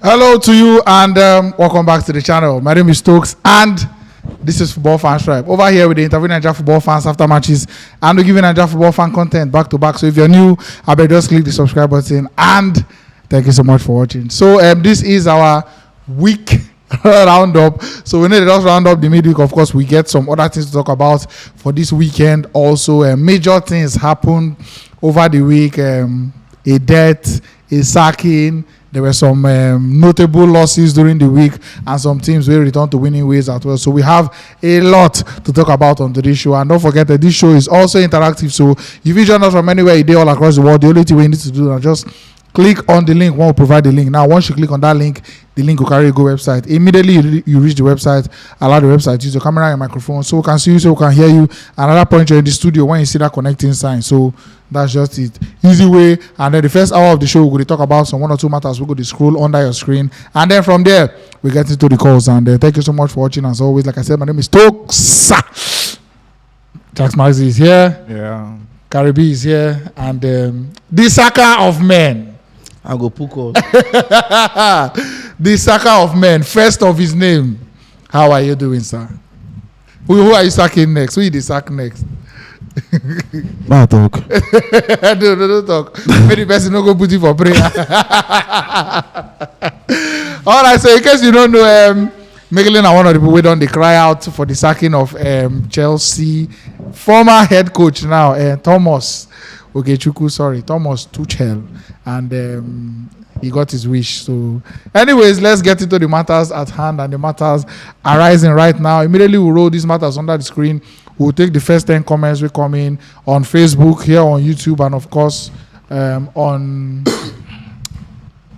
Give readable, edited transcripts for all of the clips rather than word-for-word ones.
Hello to you and welcome back to the channel. My name is Stokes and this is Football Fan Tribe. Over here we interview Nigerian football fans after matches and we give Nigerian football fan content back to back. So if you're new, I better just click the subscribe button and thank you so much for watching. So this is our week roundup. So we need to just round up the midweek. Of course, we get some other things to talk about for this weekend. Also, major things happened over the week. A death, a sacking. There were some notable losses during the week and some teams will return to winning ways as well. So we have a lot to talk about on today's show. And don't forget that this show is also interactive. So if you join us from anywhere you do all across the world, the only thing we need to do is just click on the link. We'll provide the link. Now, once you click on that link, the link will carry you to the website. Immediately you reach the website, allow the website to use your camera and microphone so we can see you, so we can hear you. Another point, you're in the studio when you see that connecting sign. So that's just it. Easy way. And then the first hour of the show, we're going to talk about some one or two matters. We're going to scroll under your screen. And then from there, we get into the calls. And thank you so much for watching. As always, like I said, my name is Stokes. Jaxmaxy is here. Yeah. Karibi is here. And the Saka of men. I go Puko. The Saka of men. First of his name. How are you doing, sir? Who are you sacking next? Who is the sack next? Don't talk. Don't talk. Maybe the person no go put it for prayer. All right, so in case you don't know, Mekele are one of the people who don't cry out for the sacking of Chelsea former head coach now, Thomas Tuchel, and he got his wish. So, anyways, let's get into the matters at hand and the matters arising right now. Immediately, we'll roll these matters under the screen. We'll take the first 10 comments we come in on Facebook, here on YouTube, and of course on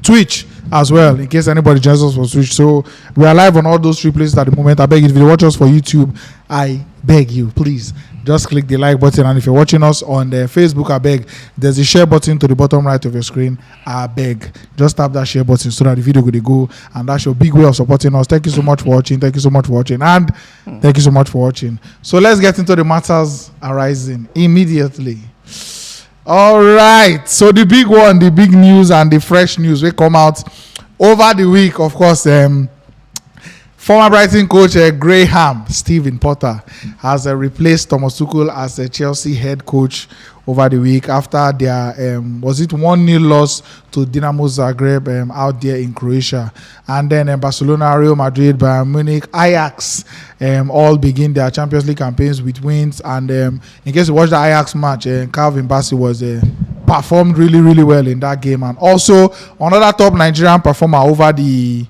Twitch as well, in case anybody joins us for Twitch. So we are live on all those three places at the moment. I beg you, if you watch us for YouTube, I beg you, please just click the like button. And if you're watching us on the Facebook, I beg, there's a share button to the bottom right of your screen. I beg, just tap that share button so that the video will go, and that's your big way of supporting us. Thank you so much for watching. Thank you so much for watching, and thank you so much for watching. So let's get into the matters arising immediately. All right, so the big one, the big news and the fresh news will come out over the week. Of course, former Brighton coach Graham Stephen Potter has replaced Thomas Tuchel as a Chelsea head coach over the week after their was it 1-0 loss to Dinamo Zagreb out there in Croatia. And then Barcelona, Real Madrid, Bayern Munich, Ajax all begin their Champions League campaigns with wins. And in case you watched the Ajax match, Calvin Bassey was performed really well in that game. And also another top Nigerian performer over the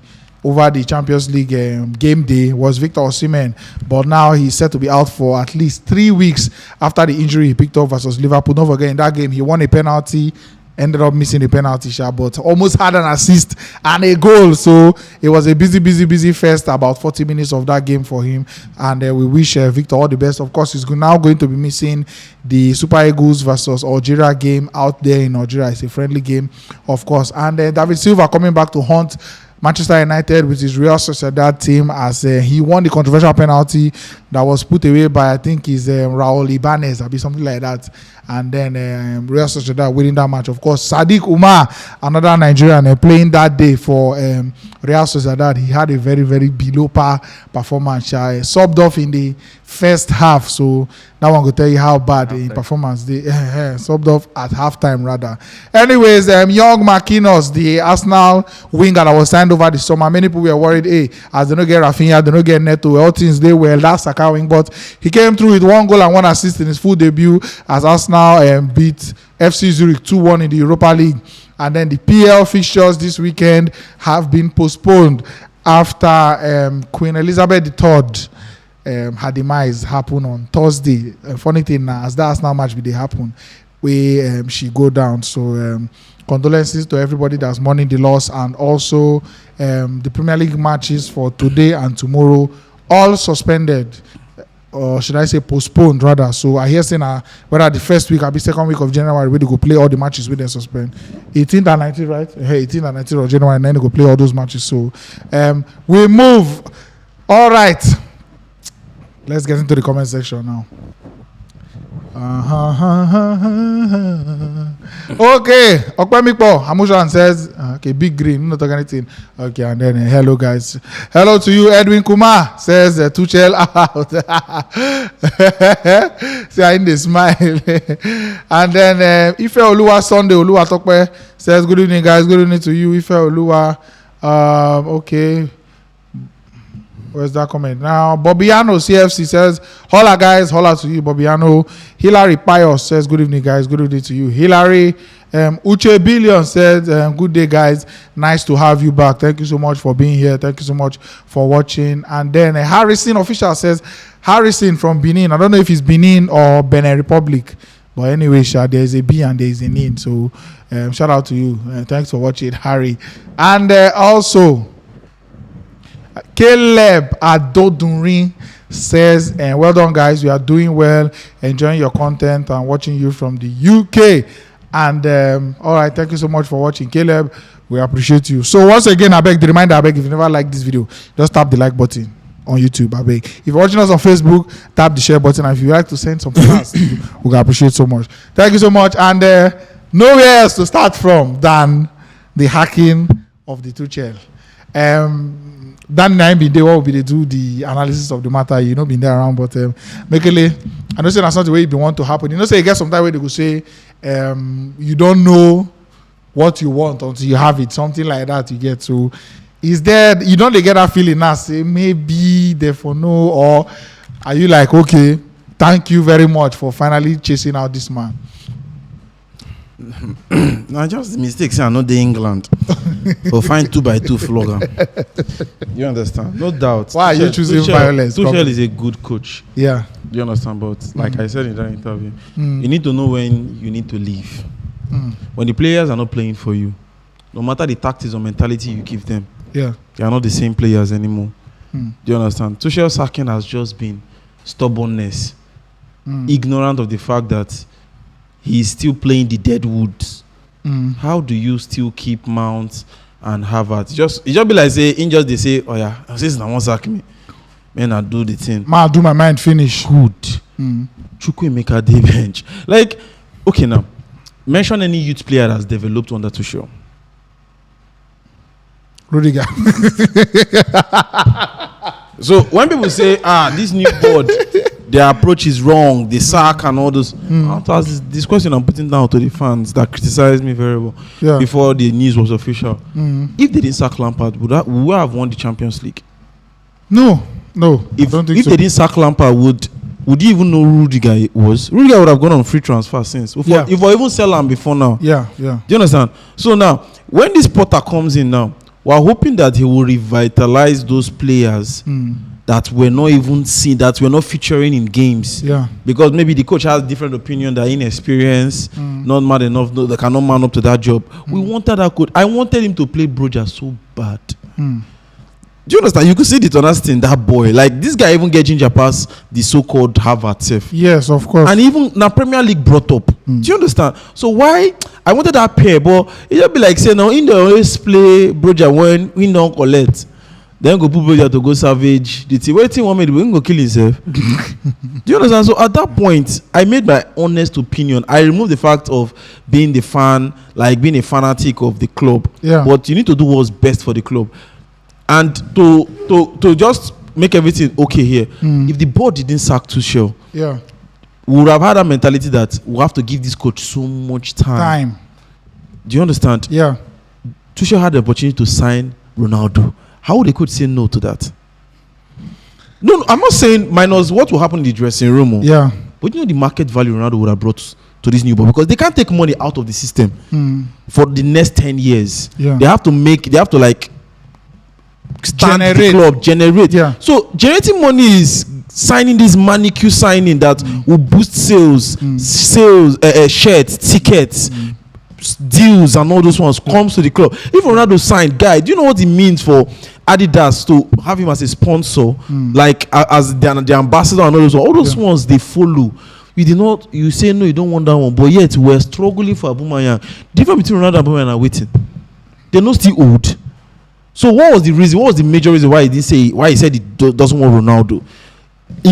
Champions League game day was Victor Osimhen, but now he's set to be out for at least 3 weeks after the injury he picked up versus Liverpool. Don't forget, in that game he won a penalty, ended up missing the penalty shot, but almost had an assist and a goal. So it was a busy first about 40 minutes of that game for him, and we wish Victor all the best. Of course, he's now going to be missing the Super Eagles versus Algeria game out there in Algeria. It's a friendly game, of course, and David Silva coming back to haunt Manchester United with his Real Sociedad team as he won the controversial penalty that was put away by, I think, his Raul Ibanez, or something like that. And then Real Sociedad winning that match. Of course, Sadiq Umar, another Nigerian, playing that day for Real Sociedad. He had a very below par performance. Subbed off in the first half, so that one will tell you how bad the performance they subbed off at halftime rather. Anyways, young Marquinhos, the Arsenal winger that was signed over the summer, many people were worried, as they don't get Rafinha, they don't get Neto, all things they were last Saka wing, but he came through with 1 goal and 1 assist in his full debut as Arsenal beat FC Zurich 2-1 in the Europa League. And then the PL fixtures this weekend have been postponed after Queen Elizabeth III her demise happened on Thursday. Funny thing now, as that Arsenal match will happen, where she go down. So condolences to everybody that's mourning the loss, and also the Premier League matches for today and tomorrow all suspended, or should I say postponed rather. So I hear saying whether the first week or the second week of January we go play all the matches with them suspend. 18th and 19th, right? 18th and 19th of January, and then they go play all those matches. So we move. All right. Let's get into the comment section now. Okay, Okwemikpo Amushan says, okay, big green, not talking anything. Okay, and then hello guys, hello to you. Edwin Kumar says Tuchel out. See, I in the smile. And then Ife Oluwa Sunday Oluwa Tokpe says, good evening guys, good evening to you, Ife Oluwa. Okay. Where's that comment? Now, Bobbiano CFC says, holla guys, holla to you, Bobbiano. Hilary Pius says, good evening guys, good evening to you. Hilary Uche Billion says, good day guys, nice to have you back. Thank you so much for being here. Thank you so much for watching. And then Harrison Official says, Harrison from Benin. I don't know if it's Benin or Benin Republic. But anyway, there's a B and there's a Nin. So shout out to you. Thanks for watching, Harry. And also, Caleb Adodunrin says, well done guys, we are doing well, enjoying your content and watching you from the UK. And all right, thank you so much for watching, Caleb. We appreciate you. So once again, I beg, the reminder, I beg, if you never liked this video, just tap the like button on YouTube, I beg. If you're watching us on Facebook, tap the share button. And if you like to send something else, we appreciate so much. Thank you so much. And nowhere else to start from than the hacking of the Tuchel. That nine be there, what will be they do the analysis of the matter? You know, been there around, but Mekele, I know say that's not the way it be want to happen. You know, say you get some time where they go say, you don't know what you want until you have it, something like that. You get. So, is there, you don't get that feeling now? Say maybe therefore no, or are you like, okay, thank you very much for finally chasing out this man? No, just the mistakes are not the England. So find 2x2 flogger. You understand? No doubt. Why are you choosing violence? Tuchel is a good coach. Yeah. Do you understand? But like I said in that interview, you need to know when you need to leave. When the players are not playing for you, no matter the tactics or mentality you give them, they are not the same players anymore. Do you understand? Tuchel sacking has just been stubbornness, ignorant of the fact that he's still playing the dead wood. How do you still keep Mount and Harvard? It just be like say injured. They say, oh yeah, since I won't sack me, man, I do the thing. Man, I do my mind finish. Good. Chukwuemeka dey bench. Like, okay now, mention any youth player that's developed under Tuchel. Rudiger. So when people say, this new board, their approach is wrong, they sack and all those. This question I'm putting down to the fans that criticized me very well before the news was official. If they didn't sack Lampard, would we have won the Champions League? No. If they didn't sack Lampard, would you even know who Rudiger was? Rudiger would have gone on free transfer since. If I even sell him before now. Yeah. Do you understand? So now, when this Potter comes in now, we're hoping that he will revitalize those players that were not even seen, that were not featuring in games. Yeah. Because maybe the coach has different opinion, they're inexperienced, not mad enough, they cannot man up to that job. We wanted that coach. I wanted him to play Broja so bad. Do you understand? You could see the honesty in that boy. Like, this guy even get ginger past the so-called Harvard self. Yes, of course. And even now Premier League brought up. Do you understand? So why? I wanted that pair, but it just be like saying, now, in the always play Broja when we don't collect. Then go put Broja to go savage. The team, waiting 1 minute, we go kill himself. Do you understand? So at that point, I made my honest opinion. I removed the fact of being the fan, like being a fanatic of the club. Yeah. But you need to do what's best for the club. And to just make everything okay here, if the board didn't sack Tuchel, we would have had a mentality that we have to give this coach so much time. Do you understand? Yeah. Tuchel had the opportunity to sign Ronaldo. How would the coach say no to that? No, I'm not saying minus what will happen in the dressing room. Yeah. But you know the market value Ronaldo would have brought to this new board, because they can't take money out of the system for the next 10 years. Yeah. They have to like generate the club, generate. Yeah. So generating money is signing this manicure signing that will boost sales, shirts, tickets, deals and all those ones comes to the club. If Ronaldo signed, guy, do you know what it means for Adidas to have him as a sponsor, like as the ambassador and all those ones they follow. You say no, you don't want that one, but yet we're struggling for Aubameyang. Difference between Ronaldo and Aubameyang are waiting. They're not still old. So what was the reason? What was the major reason why he said he doesn't want Ronaldo?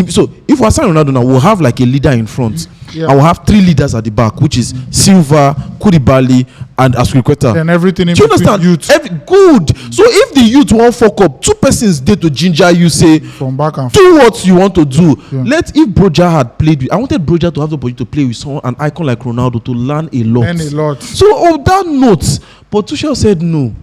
So if we sign Ronaldo now, we'll have like a leader in front. Yeah. And we'll have 3 leaders at the back, which is Silva, Koulibaly, and Aspilicueta. And everything in between. Do you understand? Youth. Good. So if the youth won't fuck up, 2 persons there to ginger you, say from back and do what you want to do. Yeah. If Broja had played with, I wanted Broja to have the opportunity to play with someone, an icon like Ronaldo, to learn a lot. Learn a lot. So on that note, but Tuchel said no.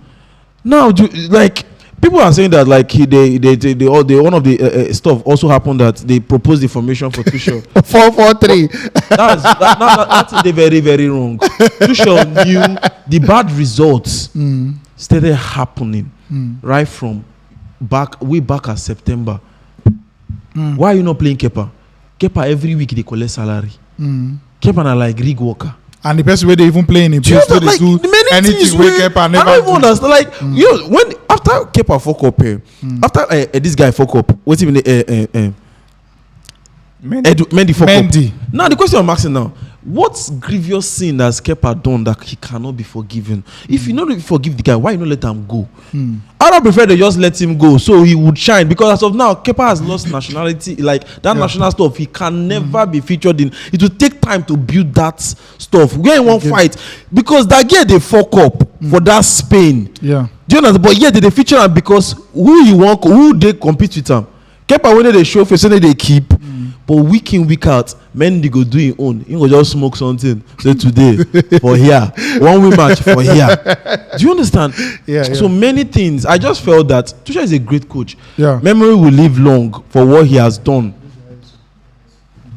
Now, people are saying that like one of the stuff also happened that they proposed the formation for Tuchel 4-4-3. That's very, very wrong. Tuchel knew the bad results started happening right from way back at September. Why are you not playing Kepa? Kepa every week they collect salary. Kepa na like rig worker. And the person where they even play in the place, like, do anything where Kepa never. I don't even understand. Like when after Kepa fuck up here, after this guy fuck up, what's even Mendy fuck up. Now the question I'm asking now: what grievous sin has Kepa done that he cannot be forgiven? If you don't forgive the guy, why you not let him go? I don't prefer to just let him go so he would shine, because as of now, Kepa has lost nationality. Like that national stuff, he can never be featured in. It will take time to build that stuff. We ain't one fight because that year they fuck up for that Spain. Yeah. Do you know? But yeah, they feature him because who they compete with him. Kepa when they show face, they keep. But week in, week out, Mendy go do his own. He go just smoke something. Say today for here, 1 week match for here. Do you understand? Yeah. So many things. I just felt that Tuchel is a great coach. Yeah. Memory will live long for what he has done.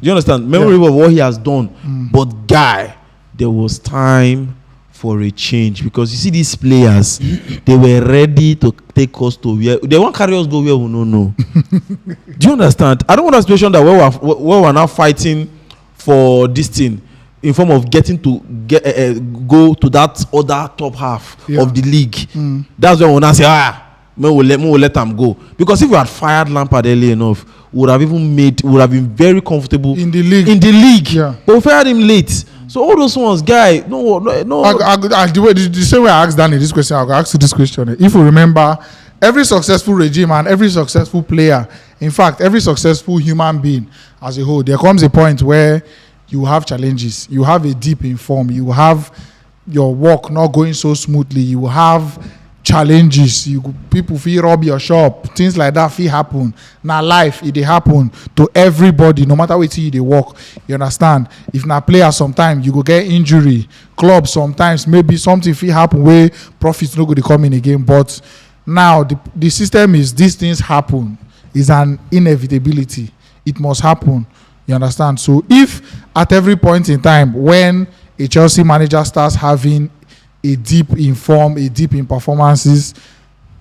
Do you understand? Memory of what he has done. But guy, there was time for a change, because you see these players, they were ready to take us to where they won't carry us go where we don't know. Do you understand? I don't want a situation that where we're now fighting for this thing in form of getting to go to that other top half of the league. That's when we now say we'll let them go, because if we had fired Lampard early enough, would have been very comfortable in the league. Yeah. But we fired him late. So all those ones, guy, no. The same way I asked Danny this question, I'll ask you this question. If you remember, every successful regime and every successful player, in fact, every successful human being as a whole, there comes a point where you have challenges. You have a dip in form. You have your work not going so smoothly. You have challenges. People feel rob your shop. Things like that feel happen. Now life, it happen to everybody, no matter what you they work. You understand? If na player, sometimes you go get injury. Club sometimes maybe something feel happen where profits no go to come in again. But now the system is these things happen. Is an inevitability. It must happen. You understand? So if at every point in time when a Chelsea manager starts having a dip in form, a dip in performances,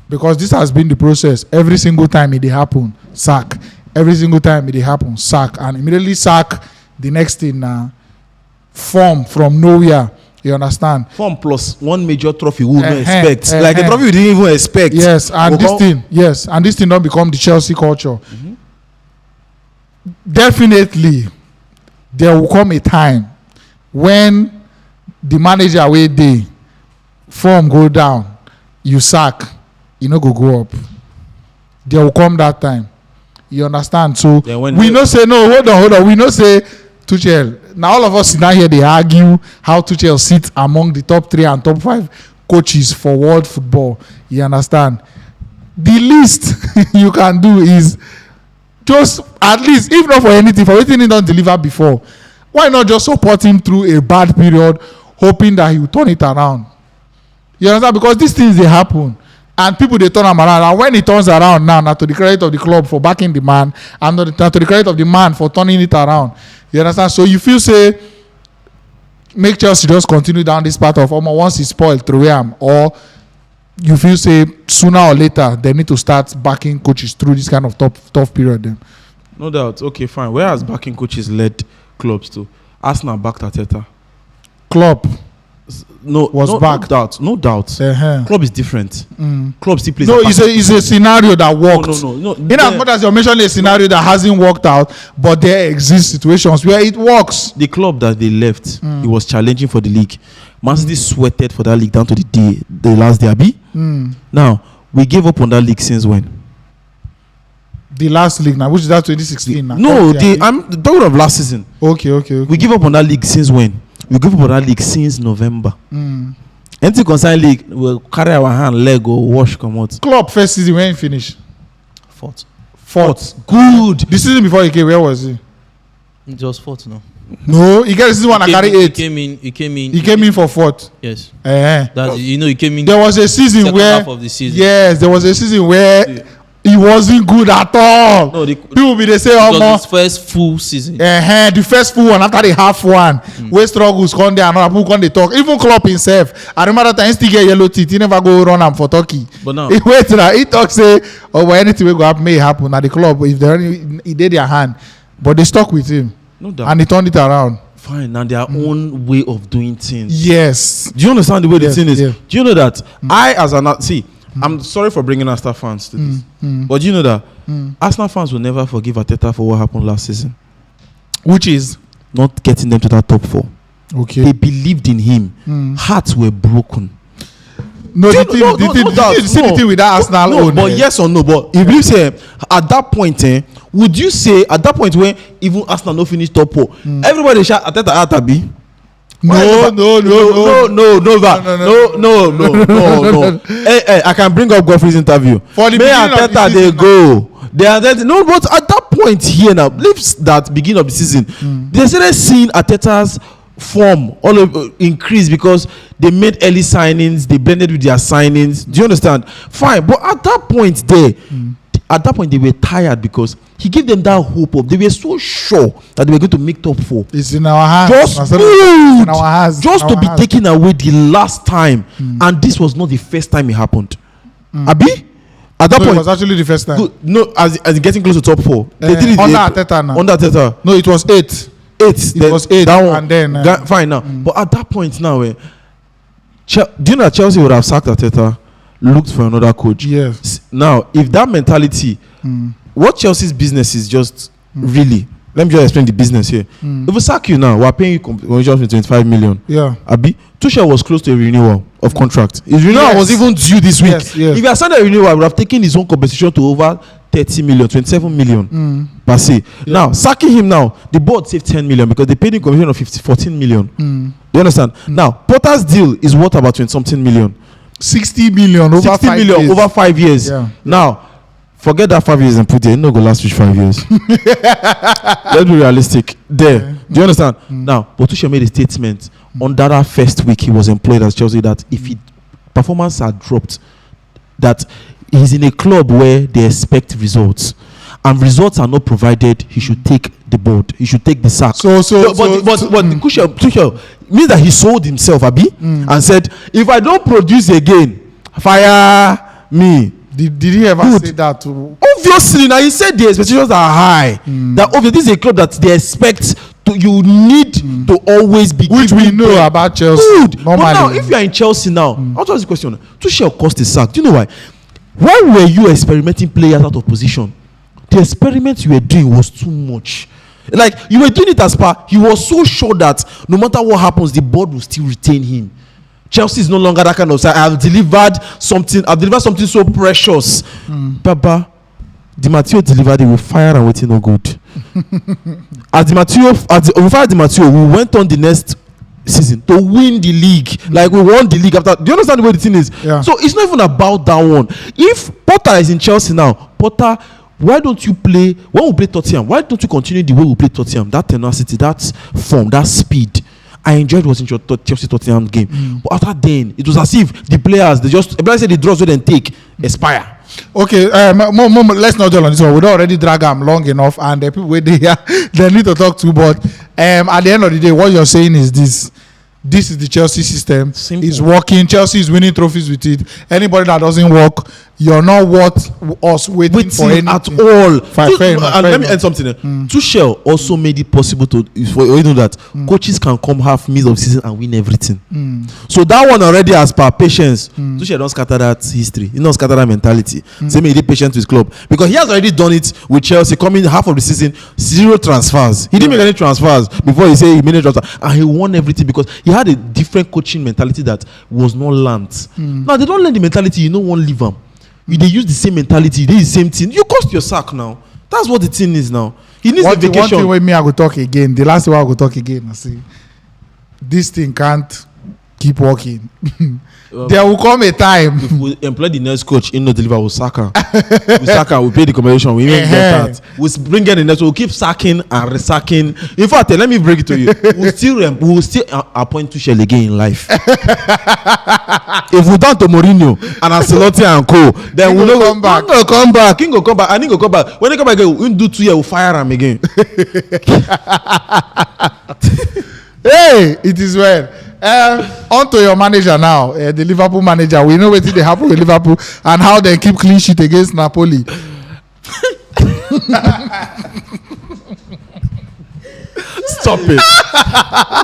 because this has been the process. Every single time it happen, sack. Every single time it happen, sack. And immediately sack the next thing, form from nowhere. You understand? Form plus one major trophy we wouldn't expect. Like a trophy we didn't even expect. Yes, and this thing don't become the Chelsea culture. Definitely, there will come a time when the manager day form go down, you sack, you know go up. There will come that time. You understand? So we no say no. Hold on. We no say Tuchel. Now all of us now here they argue how Tuchel sits among the top 3 and top 5 coaches for world football. You understand? The least you can do is just at least, if not for anything, for anything he don't deliver before, why not just support him through a bad period, hoping that he will turn it around? You understand? Because these things they happen, and people they turn them around. And when it turns around now to the credit of the club for backing the man, and not to the credit of the man for turning it around. You understand? So you feel say make Chelsea just continue down this path of once it's spoiled through him, or you feel say sooner or later they need to start backing coaches through this kind of tough period then? No doubt. Okay, fine. Where has backing coaches led clubs to? Arsenal backed Arteta. Klopp. was back. No doubt. Club is different. Club still plays. No, it's a scenario that worked. No. In as much as you're mentioning a scenario that hasn't worked out, but there exist situations where it works. The club that they left, it was challenging for the league. Man City sweated for that league down to the last day. Abi? Now we gave up on that league since when? The last league now, which is that 2016 now. No, I'm talking of last season. Okay. We give up on that league since when? We give up on that league since November. Anything concern league, we'll carry our hand, leg, go wash, come out. Club first season, when he finished? Fourth. Good. The season before he came, where was he? It was fourth, no. No, he got the season one. I carry 8. He came in for fourth. Yes. That's he came in. There was a season where half of the season. Yes, there was a season where he wasn't good at all. No, people be they say almost his first full season. The first full one after the half one, where struggles come there, another people come they talk. Even Klopp himself, I remember that time he still get yellow teeth. He never go run am for Turkey. But now he wait now. He talk say, oh, well, anything will go up may happen at the club if he did their hand, but they stuck with him. No doubt. And he turned it around. Fine, and their own way of doing things. Yes. Do you understand the way the thing is? Yeah. Do you know that I, as an I'm sorry for bringing Arsenal fans to this, but do you know that Arsenal fans will never forgive Arteta for what happened last season, which is not getting them to that top 4. Okay. They believed in him. Hearts were broken. No, the thing with that Arsenal. No, but yes or no, but if you say at that point, would you say at that point when even Arsenal no finish top 4, everybody shout Arteta Atabi? No. Hey, I can bring up Godfrey's interview. For the beginning of the season, they go. No, but at that point here now, leaves that beginning of the season, they started seeing Arteta's form increase because they made early signings, they blended with their signings. Do you understand? Fine, but at that point they were tired because he gave them that hope of, they were so sure that they were going to make top 4. It's in our hands. Just to be taken away the last time, and this was not the first time it happened. Abi? At that point, it was actually the first time. Good. No, as getting close to top 4, they did it under Arteta now. Under Arteta. No, it was 8. It was 8. That one, and then fine now. But at that point now, do you know that Chelsea would have sacked Arteta, looked for another coach? Yes. Now, if that mentality, what Chelsea's business is just really, let me just explain the business here. If we sack you now, we're paying you commission for 25 million. Yeah. Abi, Tuchel was close to a renewal of contract. His renewal was even due this week. Yes. If he had signed a renewal, he would have taken his own compensation to over 30 million, 27 million per se. Yeah. Now, sacking him now, the board saved 10 million because they paid him commission of 14 million. Do you understand? Now, Potter's deal is worth about 20-something million. 60 million over 60 5 million years. over 5 years. Yeah. Now, forget that 5 years and put there. It's not going to last 5 years. Let's be realistic. There. Do you understand? Now, Tuchel made a statement on that first week he was employed as Chelsea that if his performance had dropped, that he's in a club where they expect results, and results are not provided, he should take the board. He should take the sack. But Tuchel means that he sold himself, Abi, and said, if I don't produce again, fire me. Did he ever say that to? Obviously, now he said the expectations are high. That obviously this is a club that they expect to. You need to always be. Which we know about Chelsea. Good. But now, if you are in Chelsea now, I'll ask the question. Tuchel cost the sack. Do you know why? Why were you experimenting players out of position? The experiment you were doing was too much. Like, you were doing it as per, he was so sure that no matter what happens, the board will still retain him. Chelsea is no longer that kind of side. I've delivered something so precious. Baba, Di Matteo delivered it with fire and waiting no good. We fired Di Matteo, we went on the next season to win the league. Like, we won the league after. Do you understand the way the thing is? Yeah. So it's not even about that one. If Potter is in Chelsea now, Potter, why don't you play when we play Tottenham? Why don't you continue the way we play Tottenham? That tenacity, that form, that speed. I enjoyed watching your Chelsea Tottenham game. But after then, it was as if the players, they say the draws they take expire. Okay, let's not dwell on this one. We don't already drag them long enough, and the people wait there, they need to talk to. But at the end of the day, what you're saying is this: this is the Chelsea system. Simple. It's working. Chelsea is winning trophies with it. Anybody that doesn't work, you're not worth us waiting for anything at all. Fair enough, And let me end something. Tuchel also made it possible to, for you know that coaches can come half mid of season and win everything. So that one already, as per patience, Tuchel don't scatter that history. He don't scatter that mentality. Same he did patient with his club because he has already done it with Chelsea. Coming half of the season, 0 transfers. He didn't make any transfers before he said he made a transfer, and he won everything because he had a different coaching mentality that was not learnt. Now they don't learn the mentality. You know, one leave them. They use the same mentality. They use the same thing. You cost your sack now. That's what the thing is now. He needs a vacation. One thing with me, I will talk again. The last one I will talk again. I say, this thing can't keep working. There will come a time. If we employ the next coach, in no deliver, we'll sack her. We sack her, we pay the compensation, we even get that. We'll bring in the next, we'll keep sacking and resacking. In fact, let me break it to you. We'll still appoint Tuchel again in life. If we done to Mourinho and Ancelotti and co, then we'll come back. King will come back. King will come back. And he will come back. When he come back again, we'll do 2 years, we'll fire him again. Hey, it is well. On to your manager now, the Liverpool manager. We know what did happen with Liverpool and how they keep clean sheet against Napoli. Stop it.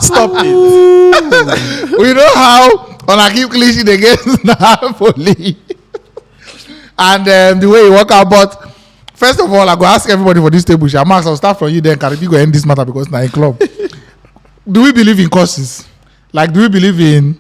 Stop it. We know how on I keep clean sheet against Napoli. And the way you work out. But first of all, I go ask everybody for this table. Max, I'll start from you then. Karibi go end this matter because it's not a club. Do we believe in causes? Like, do we believe in